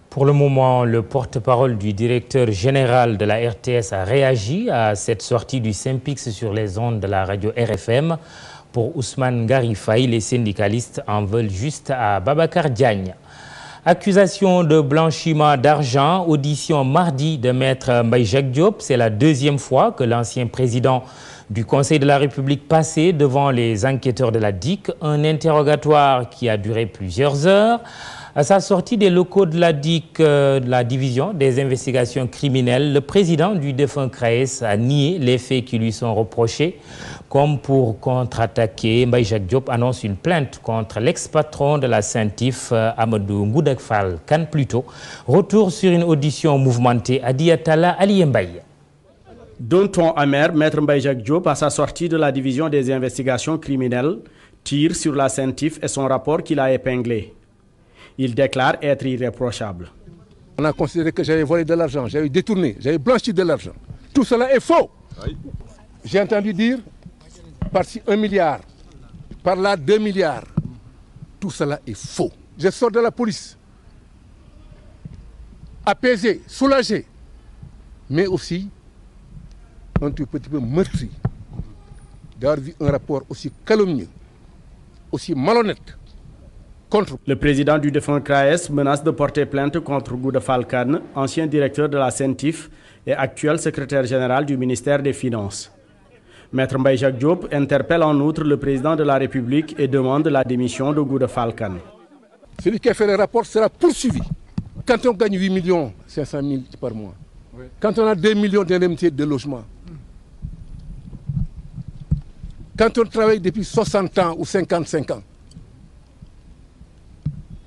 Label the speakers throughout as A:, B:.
A: Pour le moment, le porte-parole du directeur général de la RTS a réagi à cette sortie du SYNPICS sur les ondes de la radio RFM. Pour Ousmane Ngari Faye, les syndicalistes en veulent juste à Babacar Diagne. Accusation de blanchiment d'argent, audition mardi de maître Mbaye Jacques Diop. C'est la deuxième fois que l'ancien président du Conseil de la République passait devant les enquêteurs de la DIC. Un interrogatoire qui a duré plusieurs heures. À sa sortie des locaux de la DIC, de la division des investigations criminelles, le président du défunt CRAES a nié les faits qui lui sont reprochés. Comme pour contre-attaquer, Mbaye Jacques Diop annonce une plainte contre l'ex-patron de la CENTIF, Amadou Ngoudak Fall Kane plutôt. Retour sur une audition mouvementée à Diatala Ali Mbaye.
B: D'un ton amer, maître Mbaye Jacques Diop, à sa sortie de la division des investigations criminelles, tire sur la CENTIF et son rapport qu'il a épinglé. Il déclare être irréprochable.
C: On a considéré que j'avais volé de l'argent, j'avais détourné, j'avais blanchi de l'argent. Tout cela est faux. Oui. J'ai entendu dire par-ci 1 milliard, par-là 2 milliards. Tout cela est faux. Je sors de la police, apaisé, soulagé, mais aussi un tout petit peu meurtri d'avoir vu un rapport aussi calomnieux, aussi malhonnête.
B: Le président du défunt CRAES menace de porter plainte contre Ngoudak Fall Kane, ancien directeur de la CENTIF et actuel secrétaire général du ministère des Finances. Maître Mbaye Jacques Diop interpelle en outre le président de la République et demande la démission de Ngoudak Fall Kane.
C: Celui qui a fait le rapport sera poursuivi. Quand on gagne 8 500 000 par mois, oui. Quand on a 2 millions d'indemnités de logement, quand on travaille depuis 60 ans ou 55 ans,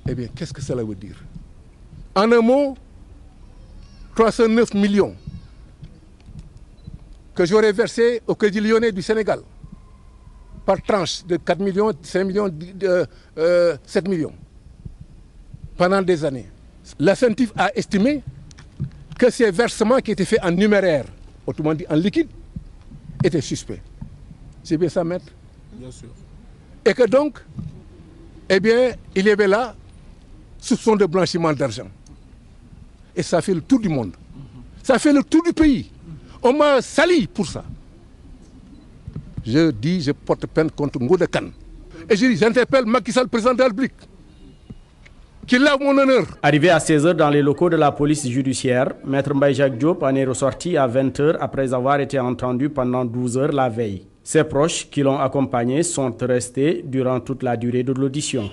C: eh bien, qu'est-ce que cela veut dire? En un mot, 309 millions que j'aurais versé au Crédit Lyonnais du Sénégal par tranche de 4 millions, 5 millions, 7 millions pendant des années. La CENTIF a estimé que ces versements qui étaient faits en numéraire, autrement dit en liquide, étaient suspects. C'est bien ça, maître? Bien sûr. Et que donc, eh bien, il y avait là soupçon de blanchiment d'argent. Et ça fait le tour du monde. Ça fait le tour du pays. On m'a sali pour ça. Je dis, je porte plainte contre Ngoudak Kane. Et je dis, j'interpelle Macky Sall, président de la République, qui lave mon honneur.
B: Arrivé à 16h dans les locaux de la police judiciaire, maître Mbaye Jacques Diop en est ressorti à 20h après avoir été entendu pendant 12 heures la veille. Ses proches qui l'ont accompagné sont restés durant toute la durée de l'audition.